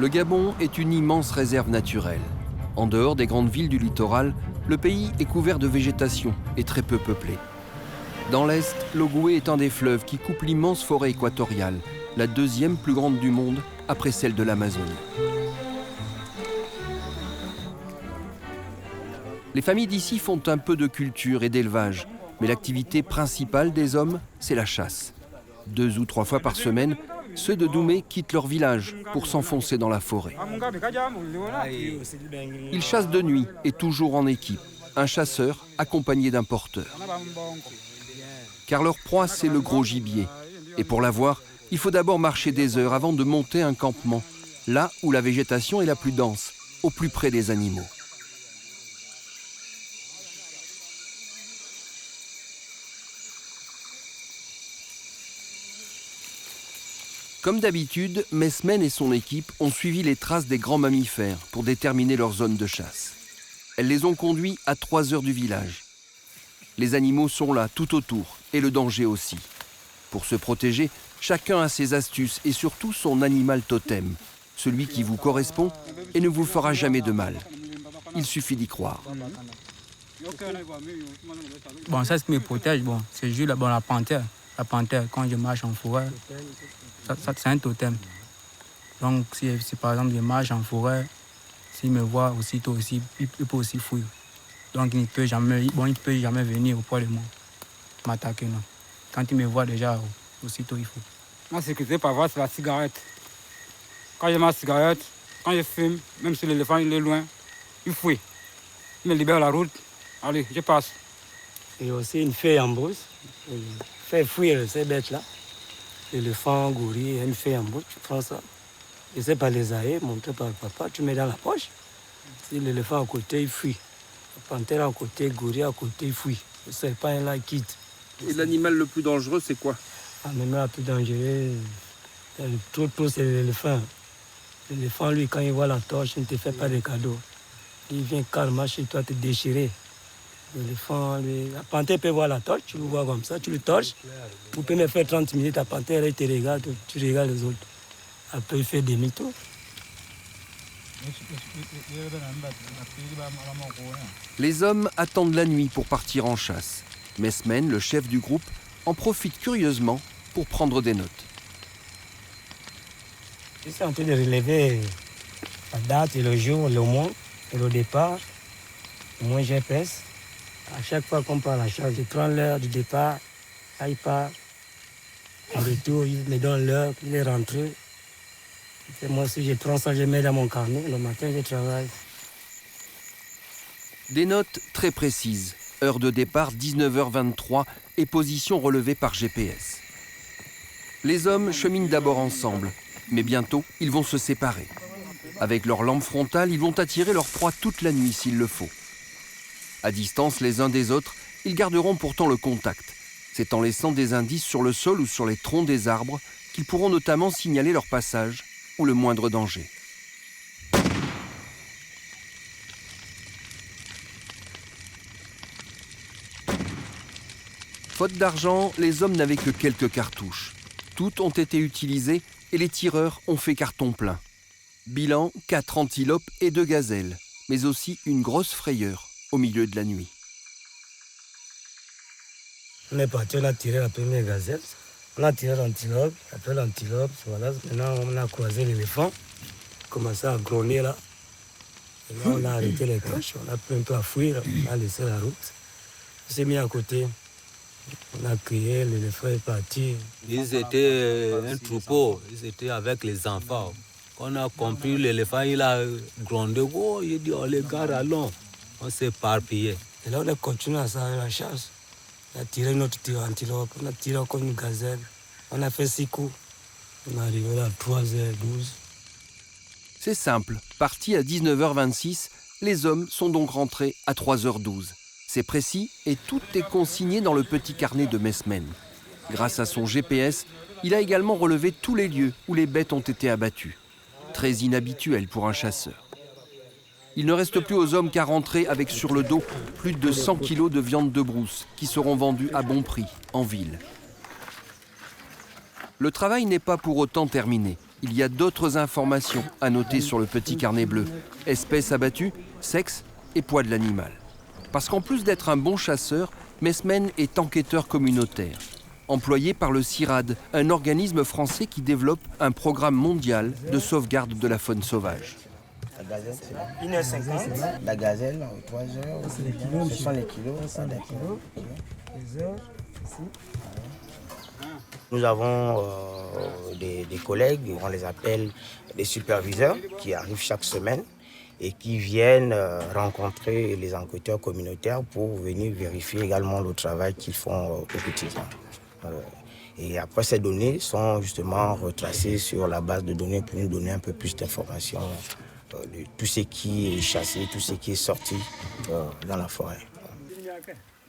Le Gabon est une immense réserve naturelle. En dehors des grandes villes du littoral, le pays est couvert de végétation et très peu peuplé. Dans l'est, l'Ogooué est un des fleuves qui coupe l'immense forêt équatoriale, la deuxième plus grande du monde après celle de l'Amazonie. Les familles d'ici font un peu de culture et d'élevage, mais l'activité principale des hommes, c'est la chasse. 2 ou 3 fois par semaine, ceux de Doumé quittent leur village pour s'enfoncer dans la forêt. Ils chassent de nuit et toujours en équipe, un chasseur accompagné d'un porteur. Car leur proie, c'est le gros gibier. Et pour l'avoir, il faut d'abord marcher des heures avant de monter un campement, là où la végétation est la plus dense, au plus près des animaux. Comme d'habitude, Mesmen et son équipe ont suivi les traces des grands mammifères pour déterminer leur zone de chasse. Elles les ont conduits à 3 heures du village. Les animaux sont là tout autour et le danger aussi. Pour se protéger, chacun a ses astuces et surtout son animal totem, celui qui vous correspond et ne vous fera jamais de mal. Il suffit d'y croire. Bon, ça, ce qui me protège, c'est juste la panthère. La panthère, quand je marche en forêt, ça c'est un totem. Donc, si par exemple je marche en forêt, s'il me voit aussitôt aussi, il peut aussi fuir. Donc, il ne peut jamais venir auprès de moi, m'attaquer. Non. Quand il me voit déjà, aussitôt il fuit. Ma sécurité par voie, c'est la cigarette. Quand j'ai ma cigarette, quand je fume, même si l'éléphant il est loin, il fuit. Il me libère la route. Allez, je passe. Et aussi une feuille en brousse. Fait fuir ces bêtes-là. L'éléphant, gorille, une feuille en brousse, tu prends ça. Et c'est pas les aïeux, montré par le papa, tu mets dans la poche. Si l'éléphant à côté, il fuit. La panthère à côté, gorille à côté, il fuit. Le serpent là, il quitte. Et l'animal le plus dangereux, c'est quoi? L'animal le plus dangereux, trop, c'est l'éléphant. L'éléphant, lui, quand il voit la torche, il ne te fait pas de cadeau. Il vient calmement chez toi te déchirer. L'éléphant, la panthère peut voir la torche, tu le vois comme ça, tu le torches. Vous pouvez me faire 30 minutes, la panthère, elle te regarde, tu regardes les autres. Après, il fait demi-tour. Les hommes attendent la nuit pour partir en chasse. Mesmen, le chef du groupe, en profite curieusement pour prendre des notes. Je suis en train de relever la date et le jour, le mois et le départ. Moi, GPS. À chaque fois qu'on part à la chasse, je prends l'heure du départ. Là, il part. En retour, il me donne l'heure, il est rentré. Et moi aussi, je prends ça, je mets dans mon carnet. Le matin, je travaille. Des notes très précises. Heure de départ 19h23 et position relevée par GPS. Les hommes cheminent d'abord ensemble, mais bientôt, ils vont se séparer. Avec leur lampe frontale, ils vont attirer leur proie toute la nuit s'il le faut. À distance les uns des autres, ils garderont pourtant le contact. C'est en laissant des indices sur le sol ou sur les troncs des arbres qu'ils pourront notamment signaler leur passage ou le moindre danger. Faute d'argent, les hommes n'avaient que quelques cartouches. Toutes ont été utilisées et les tireurs ont fait carton plein. Bilan, 4 antilopes et 2 gazelles, mais aussi une grosse frayeur au milieu de la nuit. On est parti, on a tiré la première gazelle. On a tiré l'antilope, après l'antilope, voilà. Maintenant, on a croisé l'éléphant, commencé à grogner là. Et là, on a arrêté les cloches, on a pris un peu à fuir, on a laissé la route. On s'est mis à côté. On a crié, l'éléphant est parti. Ils étaient un troupeau, ils étaient avec les enfants. Quand on a compris, l'éléphant, il a grondé. Oh, il dit, oh les gars, allons. On s'est éparpillé. Et là, on a continué à faire la chasse. On a tiré notre antilope, on a tiré encore une gazelle. On a fait 6 coups. On est arrivé à 3h12. C'est simple, partis à 19h26, les hommes sont donc rentrés à 3h12. C'est précis et tout est consigné dans le petit carnet de Mesmen. Grâce à son GPS, il a également relevé tous les lieux où les bêtes ont été abattues. Très inhabituel pour un chasseur. Il ne reste plus aux hommes qu'à rentrer avec sur le dos plus de 100 kilos de viande de brousse qui seront vendus à bon prix en ville. Le travail n'est pas pour autant terminé. il y a d'autres informations à noter sur le petit carnet bleu. Espèce abattue, sexe et poids de l'animal. Parce qu'en plus d'être un bon chasseur, Mesmen est enquêteur communautaire. Employé par le CIRAD, un organisme français qui développe un programme mondial de sauvegarde de la faune sauvage. La gazelle, c'est 1h50. La gazelle, 3 heures. Ce sont les kilos. Les heures, ici. Nous avons des collègues, on les appelle des superviseurs, qui arrivent chaque semaine et qui viennent rencontrer les enquêteurs communautaires pour venir vérifier également le travail qu'ils font au quotidien. Et après, ces données sont justement retracées sur la base de données pour nous donner un peu plus d'informations de tout ce qui est chassé, tout ce qui est sorti dans la forêt.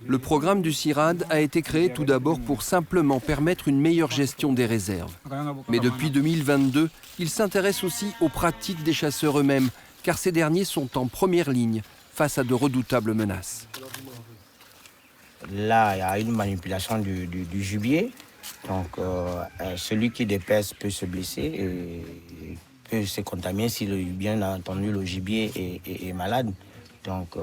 Le programme du CIRAD a été créé tout d'abord pour simplement permettre une meilleure gestion des réserves. Mais depuis 2022, il s'intéresse aussi aux pratiques des chasseurs eux-mêmes, car ces derniers sont en première ligne face à de redoutables menaces. Là, il y a une manipulation du gibier. Donc, celui qui dépèce peut se blesser et peut se contaminer si, bien entendu, le gibier est malade. Donc,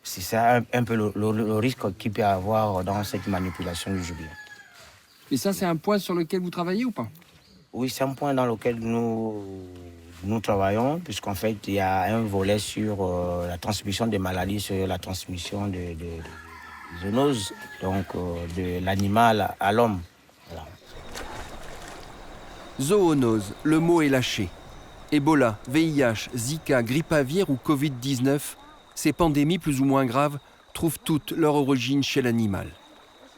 c'est ça un peu le risque qu'il peut y avoir dans cette manipulation du gibier. Et ça, c'est un point sur lequel vous travaillez ou pas? Oui, c'est un point dans lequel nous travaillons, puisqu'en fait, il y a un volet sur la transmission des maladies, sur la transmission de zoonoses, donc de l'animal à l'homme. Voilà. Zoonose, le mot est lâché. Ebola, VIH, Zika, grippe aviaire ou Covid-19, ces pandémies plus ou moins graves trouvent toutes leur origine chez l'animal.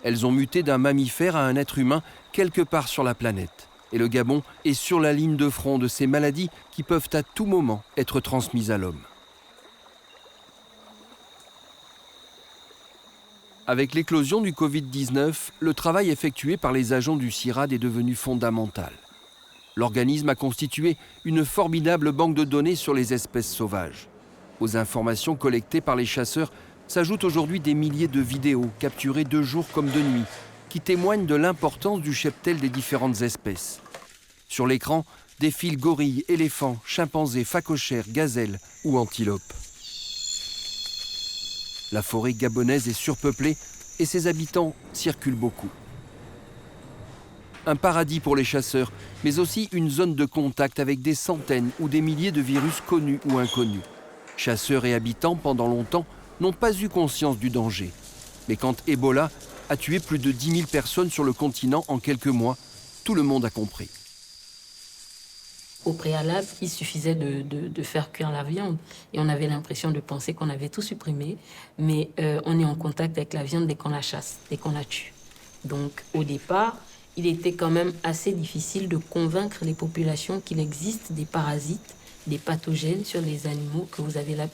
Elles ont muté d'un mammifère à un être humain quelque part sur la planète. Et le Gabon est sur la ligne de front de ces maladies qui peuvent à tout moment être transmises à l'homme. Avec l'éclosion du Covid-19, le travail effectué par les agents du CIRAD est devenu fondamental. L'organisme a constitué une formidable banque de données sur les espèces sauvages. Aux informations collectées par les chasseurs s'ajoutent aujourd'hui des milliers de vidéos capturées de jour comme de nuit, qui témoignent de l'importance du cheptel des différentes espèces. Sur l'écran, défilent gorilles, éléphants, chimpanzés, phacochères, gazelles ou antilopes. La forêt gabonaise est surpeuplée et ses habitants circulent beaucoup. Un paradis pour les chasseurs, mais aussi une zone de contact avec des centaines ou des milliers de virus connus ou inconnus. Chasseurs et habitants, pendant longtemps, n'ont pas eu conscience du danger. Mais quand Ebola a tué plus de 10 000 personnes sur le continent en quelques mois, tout le monde a compris. Au préalable, il suffisait de faire cuire la viande et on avait l'impression de penser qu'on avait tout supprimé, mais on est en contact avec la viande dès qu'on la chasse, dès qu'on la tue. Donc au départ, il était quand même assez difficile de convaincre les populations qu'il existe des parasites, des pathogènes sur les animaux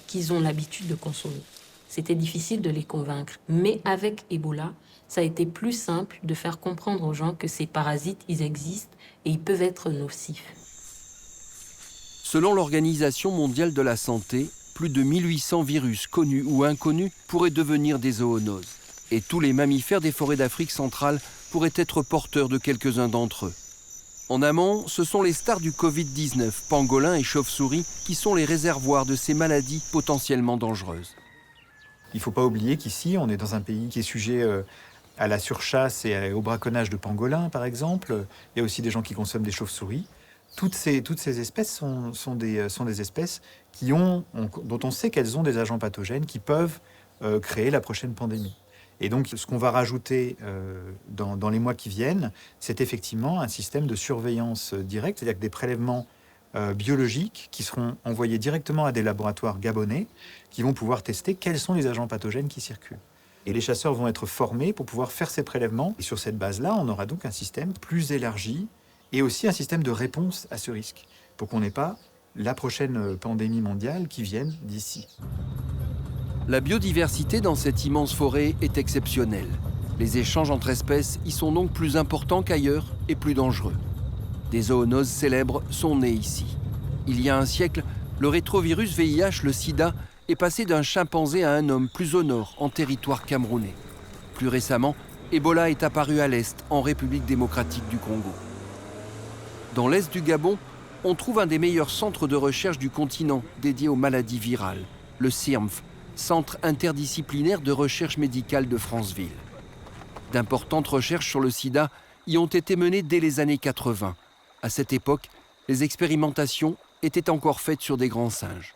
qu'ils ont l'habitude de consommer. C'était difficile de les convaincre, mais avec Ebola, ça a été plus simple de faire comprendre aux gens que ces parasites, ils existent et ils peuvent être nocifs. Selon l'Organisation mondiale de la santé, plus de 1800 virus connus ou inconnus pourraient devenir des zoonoses. Et tous les mammifères des forêts d'Afrique centrale pourraient être porteurs de quelques-uns d'entre eux. En amont, ce sont les stars du Covid-19, pangolins et chauves-souris, qui sont les réservoirs de ces maladies potentiellement dangereuses. Il ne faut pas oublier qu'ici, on est dans un pays qui est sujet à la surchasse et au braconnage de pangolins, par exemple. Il y a aussi des gens qui consomment des chauves-souris. Toutes ces espèces sont des espèces dont on sait qu'elles ont des agents pathogènes qui peuvent créer la prochaine pandémie. Et donc, ce qu'on va rajouter dans les mois qui viennent, c'est effectivement un système de surveillance directe, c'est-à-dire que des prélèvements biologiques qui seront envoyés directement à des laboratoires gabonais qui vont pouvoir tester quels sont les agents pathogènes qui circulent. Et les chasseurs vont être formés pour pouvoir faire ces prélèvements. Et sur cette base-là, on aura donc un système plus élargi et aussi un système de réponse à ce risque, pour qu'on n'ait pas la prochaine pandémie mondiale qui vienne d'ici. La biodiversité dans cette immense forêt est exceptionnelle. Les échanges entre espèces y sont donc plus importants qu'ailleurs et plus dangereux. Des zoonoses célèbres sont nées ici. Il y a un siècle, le rétrovirus VIH, le sida, est passé d'un chimpanzé à un homme plus au nord, en territoire camerounais. Plus récemment, Ebola est apparu à l'est, en République démocratique du Congo. Dans l'est du Gabon, on trouve un des meilleurs centres de recherche du continent dédié aux maladies virales, le CIRMF, Centre interdisciplinaire de recherche médicale de Franceville. D'importantes recherches sur le sida y ont été menées dès les années 80. À cette époque, les expérimentations étaient encore faites sur des grands singes.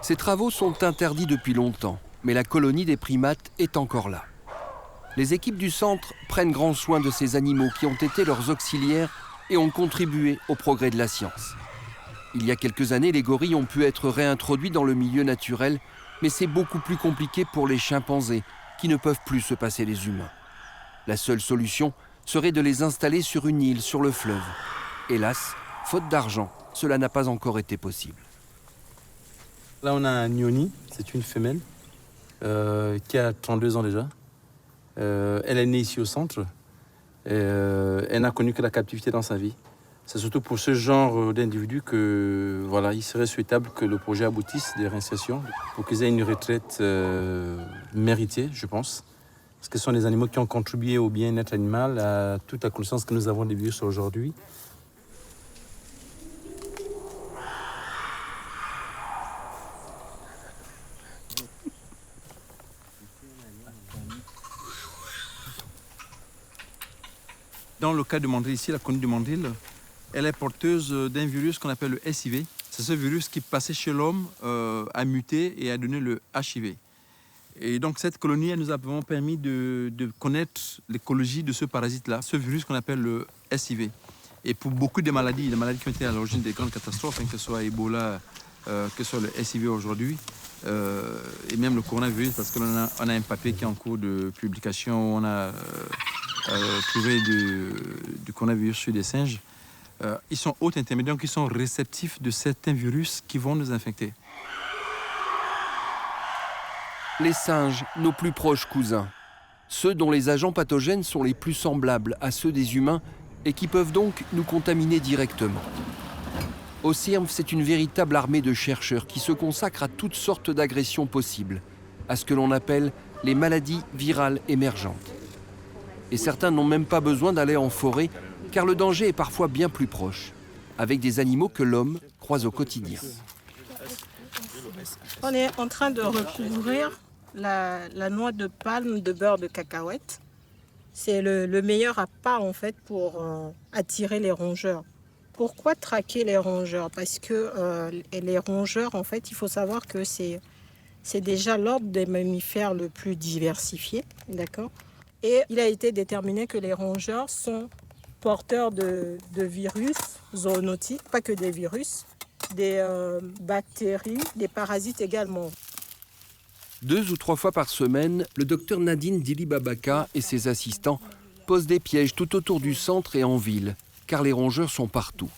Ces travaux sont interdits depuis longtemps, mais la colonie des primates est encore là. Les équipes du centre prennent grand soin de ces animaux qui ont été leurs auxiliaires et ont contribué au progrès de la science. Il y a quelques années, les gorilles ont pu être réintroduits dans le milieu naturel, mais c'est beaucoup plus compliqué pour les chimpanzés, qui ne peuvent plus se passer les humains. La seule solution serait de les installer sur une île sur le fleuve. Hélas, faute d'argent, cela n'a pas encore été possible. Là, on a Nioni, c'est une femelle qui a 32 ans déjà. Elle est née ici au centre. Elle n'a connu que la captivité dans sa vie. C'est surtout pour ce genre d'individus que voilà, il serait souhaitable que le projet aboutisse des réinsertions pour qu'ils aient une retraite méritée, je pense. Parce que ce sont des animaux qui ont contribué au bien-être animal, à toute la connaissance que nous avons des virus aujourd'hui. Dans le cas de mandrille ici, la colonie de mandrille, elle est porteuse d'un virus qu'on appelle le SIV. C'est ce virus qui, passé chez l'homme, a muté et a donné le HIV. Et donc cette colonie, elle nous a vraiment permis de connaître l'écologie de ce parasite-là, ce virus qu'on appelle le SIV. Et pour beaucoup de maladies, les maladies qui ont été à l'origine des grandes catastrophes, que ce soit Ebola, que ce soit le SIV aujourd'hui, et même le coronavirus, parce qu'on a un papier qui est en cours de publication, on a trouvé du coronavirus sur des singes. Ils sont hauts intermédiaires, donc ils sont réceptifs de certains virus qui vont nous infecter. Les singes, nos plus proches cousins. Ceux dont les agents pathogènes sont les plus semblables à ceux des humains et qui peuvent donc nous contaminer directement. Au CIRMF, c'est une véritable armée de chercheurs qui se consacrent à toutes sortes d'agressions possibles, à ce que l'on appelle les maladies virales émergentes. Et certains n'ont même pas besoin d'aller en forêt, car le danger est parfois bien plus proche, avec des animaux que l'homme croise au quotidien. On est en train de recouvrir la noix de palme de beurre de cacahuète. C'est le meilleur appât en fait pour attirer les rongeurs. Pourquoi traquer les rongeurs? Parce que les rongeurs, en fait, il faut savoir que c'est déjà l'ordre des mammifères le plus diversifié, d'accord? Et il a été déterminé que les rongeurs sont porteurs de virus zoonotiques, pas que des virus, des bactéries, des parasites également. 2 ou 3 fois par semaine, le docteur Nadine Dilibabaka et ses assistants posent des pièges tout autour du centre et en ville, car les rongeurs sont partout.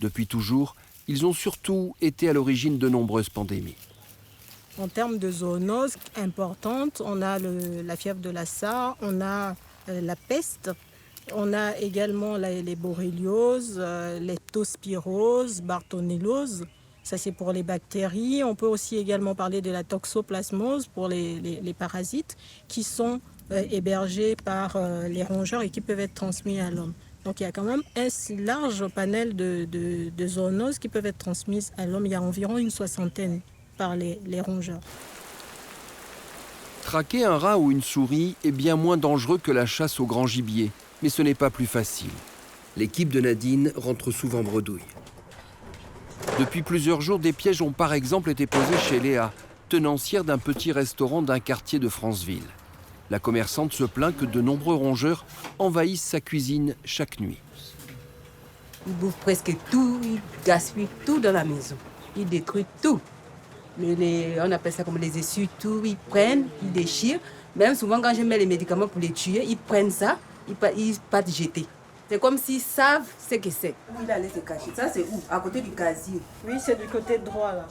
Depuis toujours, ils ont surtout été à l'origine de nombreuses pandémies. En termes de zoonoses importantes, on a la fièvre de Lassa, on a la peste, on a également les borrélioses, leptospirose, bartonellose. Ça, c'est pour les bactéries. On peut aussi également parler de la toxoplasmose pour les parasites qui sont hébergés par les rongeurs et qui peuvent être transmis à l'homme. Donc, il y a quand même un large panel de zoonoses qui peuvent être transmises à l'homme. Il y a environ une 60aine par les rongeurs. Traquer un rat ou une souris est bien moins dangereux que la chasse au grand gibier, mais ce n'est pas plus facile. L'équipe de Nadine rentre souvent bredouille. Depuis plusieurs jours, des pièges ont par exemple été posés chez Léa, tenancière d'un petit restaurant d'un quartier de Franceville. La commerçante se plaint que de nombreux rongeurs envahissent sa cuisine chaque nuit. Ils bouffent presque tout, ils gaspillent tout dans la maison. Ils détruisent tout. On appelle ça comme les essuie-tout, ils prennent, ils déchirent. Même souvent quand je mets les médicaments pour les tuer, ils prennent ça, ils partent jeter. C'est comme s'ils savent ce que c'est. Il allait se cacher. Ça, c'est où? À côté du casier. Oui, c'est du côté droit, là.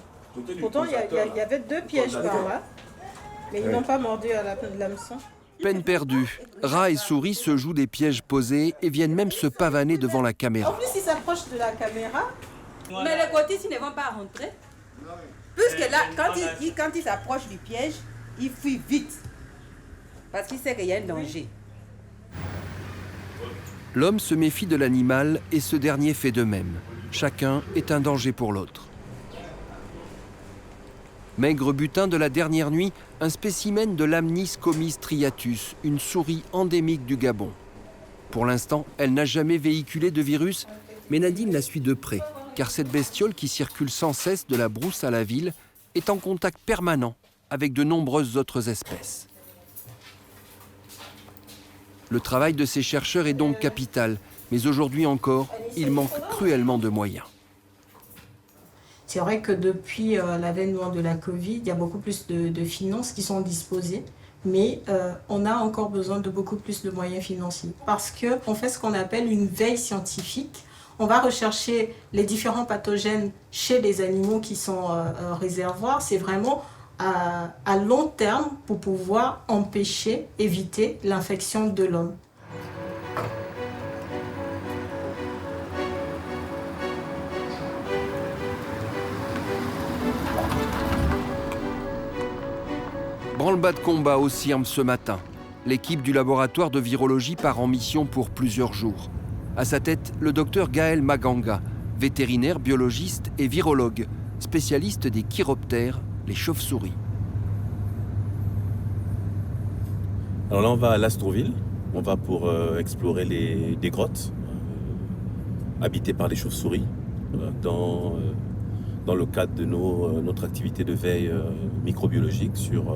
Pourtant, il y avait 2 pièges par là, mais ils n'ont pas mordu à l'hameçon. Peine perdue. Rats et souris se jouent des pièges posés et viennent même se pavaner devant la caméra. En plus, ils s'approchent de la caméra. Mais les côtés, ils ne vont pas rentrer. Puisque là, quand il s'approche du piège, il fuit vite. Parce qu'il sait qu'il y a un danger. L'homme se méfie de l'animal et ce dernier fait de même. Chacun est un danger pour l'autre. Maigre butin de la dernière nuit, un spécimen de l'Amnis comis striatus, une souris endémique du Gabon. Pour l'instant, elle n'a jamais véhiculé de virus, mais Nadine la suit de près, car cette bestiole qui circule sans cesse de la brousse à la ville est en contact permanent avec de nombreuses autres espèces. Le travail de ces chercheurs est donc capital, mais aujourd'hui encore, il manque cruellement de moyens. C'est vrai que depuis l'avènement de la Covid, il y a beaucoup plus de finances qui sont disposées, mais on a encore besoin de beaucoup plus de moyens financiers parce qu'on fait ce qu'on appelle une veille scientifique. On va rechercher les différents pathogènes chez les animaux qui sont réservoirs. C'est vraiment à long terme pour pouvoir empêcher, éviter l'infection de l'homme. Branle-bas de combat au CIRM ce matin. L'équipe du laboratoire de virologie part en mission pour plusieurs jours. À sa tête, le docteur Gaël Maganga, vétérinaire, biologiste et virologue, spécialiste des chiroptères, les chauves-souris. Alors là, on va à Lastrouville. On va pour explorer des grottes habitées par des chauves-souris dans le cadre de notre activité de veille microbiologique sur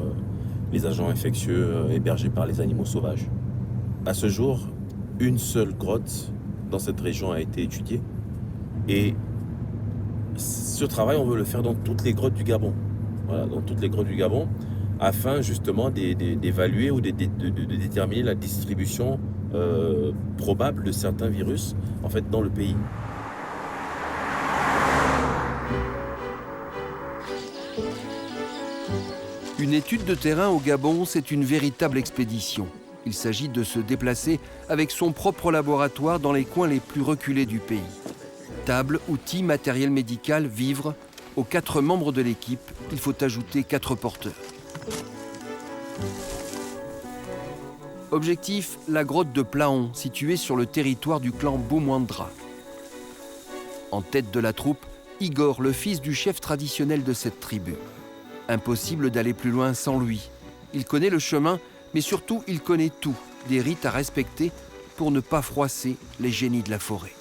les agents infectieux hébergés par les animaux sauvages. À ce jour, une seule grotte dans cette région a été étudiée et ce travail, on veut le faire dans toutes les grottes du Gabon. Voilà, dans toutes les grottes du Gabon, afin justement d'évaluer ou de déterminer la distribution probable de certains virus en fait, dans le pays. Une étude de terrain au Gabon, c'est une véritable expédition. Il s'agit de se déplacer avec son propre laboratoire dans les coins les plus reculés du pays. Table, outils, matériel médical, vivres. Aux 4 membres de l'équipe, il faut ajouter 4 porteurs. Objectif, la grotte de Plaon, située sur le territoire du clan Boumouandra. En tête de la troupe, Igor, le fils du chef traditionnel de cette tribu. Impossible d'aller plus loin sans lui. Il connaît le chemin, mais surtout il connaît tout, des rites à respecter pour ne pas froisser les génies de la forêt.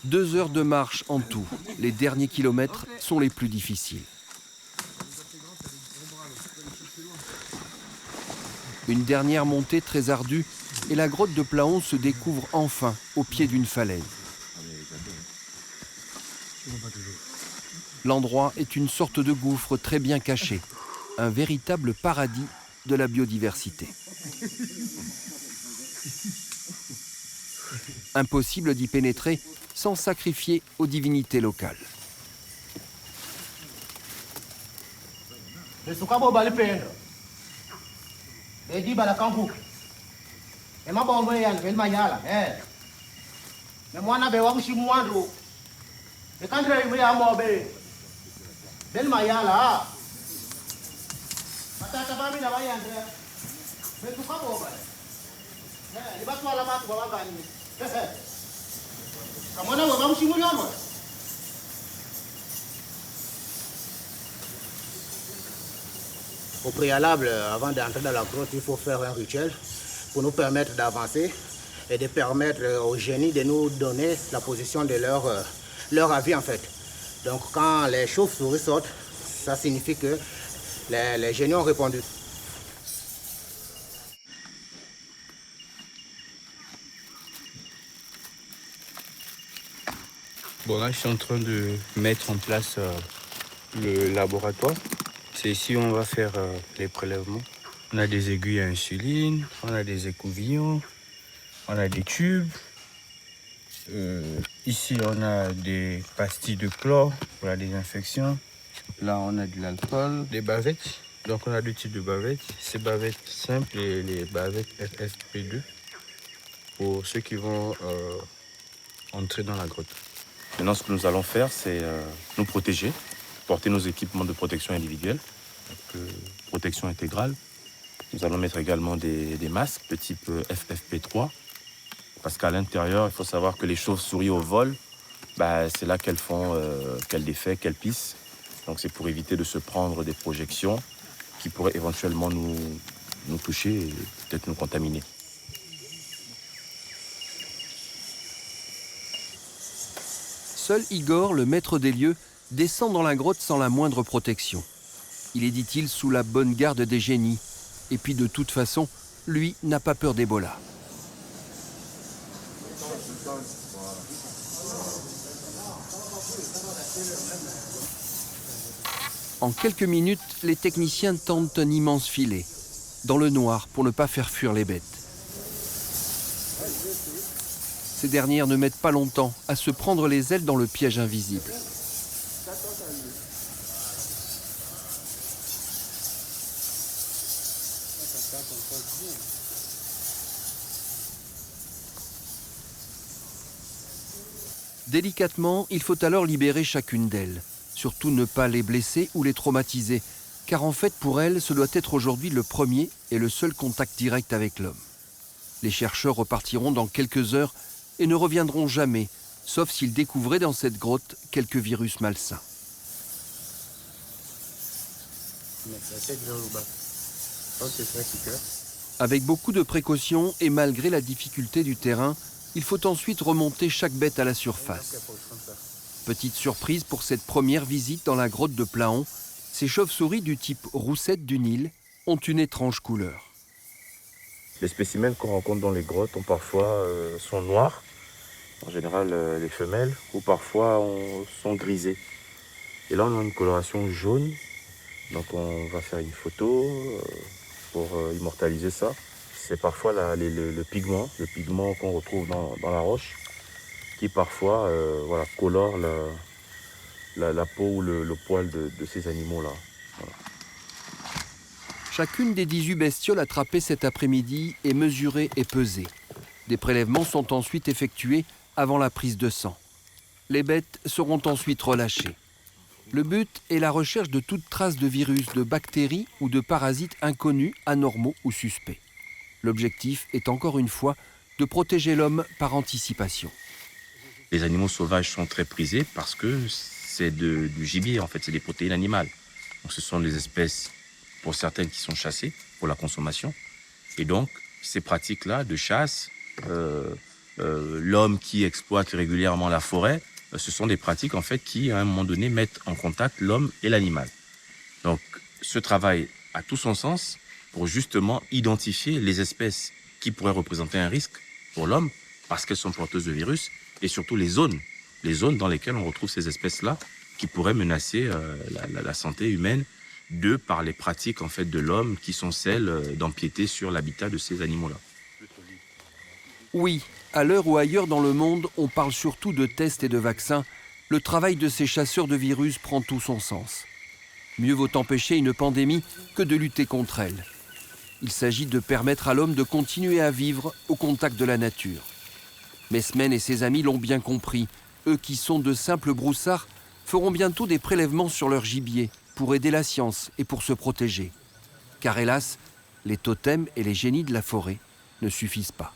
Deux heures de marche en tout. Les derniers kilomètres sont les plus difficiles. Une dernière montée très ardue et la grotte de Plaon se découvre enfin au pied d'une falaise. L'endroit est une sorte de gouffre très bien caché, un véritable paradis de la biodiversité. Impossible d'y pénétrer sans sacrifier aux divinités locales. Au préalable, avant d'entrer dans la grotte, il faut faire un rituel pour nous permettre d'avancer et de permettre aux génies de nous donner la position de leur avis en fait. Donc quand les chauves-souris sortent, ça signifie que les génies ont répondu. Bon, là, je suis en train de mettre en place le laboratoire. C'est ici où on va faire les prélèvements. On a des aiguilles à insuline, on a des écouvillons, on a des tubes. Ici, on a des pastilles de chlore pour la désinfection. Là, on a de l'alcool, des bavettes. Donc, on a deux types de bavettes. Ces bavettes simples et les bavettes FFP2 pour ceux qui vont entrer dans la grotte. Maintenant, ce que nous allons faire, c'est nous protéger, porter nos équipements de protection individuelle, protection intégrale. Nous allons mettre également des masques de type FFP3, parce qu'à l'intérieur, il faut savoir que les chauves-souris au vol, c'est là qu'elles font, qu'elles défèquent, qu'elles pissent. Donc c'est pour éviter de se prendre des projections qui pourraient éventuellement nous toucher et peut-être nous contaminer. Seul Igor, le maître des lieux, descend dans la grotte sans la moindre protection. Il est, dit-il, sous la bonne garde des génies. Et puis de toute façon, lui n'a pas peur d'Ebola. En quelques minutes, les techniciens tendent un immense filet, dans le noir pour ne pas faire fuir les bêtes. Ces dernières ne mettent pas longtemps à se prendre les ailes dans le piège invisible. Délicatement, il faut alors libérer chacune d'elles. Surtout ne pas les blesser ou les traumatiser, car en fait pour elles, ce doit être aujourd'hui le premier et le seul contact direct avec l'homme. Les chercheurs repartiront dans quelques heures et ne reviendront jamais, sauf s'ils découvraient dans cette grotte quelques virus malsains. Avec beaucoup de précautions et malgré la difficulté du terrain, il faut ensuite remonter chaque bête à la surface. Petite surprise pour cette première visite dans la grotte de Plaon, ces chauves-souris du type roussette du Nil ont une étrange couleur. Les spécimens qu'on rencontre dans les grottes sont noirs, en général les femelles, ou parfois sont grisés. Et là on a une coloration jaune, donc on va faire une photo pour immortaliser ça. C'est parfois le pigment qu'on retrouve dans la roche, qui parfois colore la peau ou le poil de ces animaux-là. Voilà. Chacune des 18 bestioles attrapées cet après-midi est mesurée et pesée. Des prélèvements sont ensuite effectués avant la prise de sang. Les bêtes seront ensuite relâchées. Le but est la recherche de toute trace de virus, de bactéries ou de parasites inconnus, anormaux ou suspects. L'objectif est encore une fois de protéger l'homme par anticipation. Les animaux sauvages sont très prisés parce que c'est du gibier, en fait, c'est des protéines animales. Donc ce sont des espèces, pour certaines, qui sont chassées pour la consommation. Et donc, ces pratiques-là de chasse, l'homme qui exploite régulièrement la forêt, ce sont des pratiques, en fait, qui, à un moment donné, mettent en contact l'homme et l'animal. Donc, ce travail a tout son sens pour justement identifier les espèces qui pourraient représenter un risque pour l'homme parce qu'elles sont porteuses de virus et surtout les zones dans lesquelles on retrouve ces espèces-là qui pourraient menacer la santé humaine par les pratiques en fait de l'homme qui sont celles d'empiéter sur l'habitat de ces animaux-là. Oui, à l'heure où ailleurs dans le monde, on parle surtout de tests et de vaccins, le travail de ces chasseurs de virus prend tout son sens. Mieux vaut empêcher une pandémie que de lutter contre elle. Il s'agit de permettre à l'homme de continuer à vivre au contact de la nature. Messmen et ses amis l'ont bien compris. Eux qui sont de simples broussards feront bientôt des prélèvements sur leur gibier pour aider la science et pour se protéger. Car hélas, les totems et les génies de la forêt ne suffisent pas.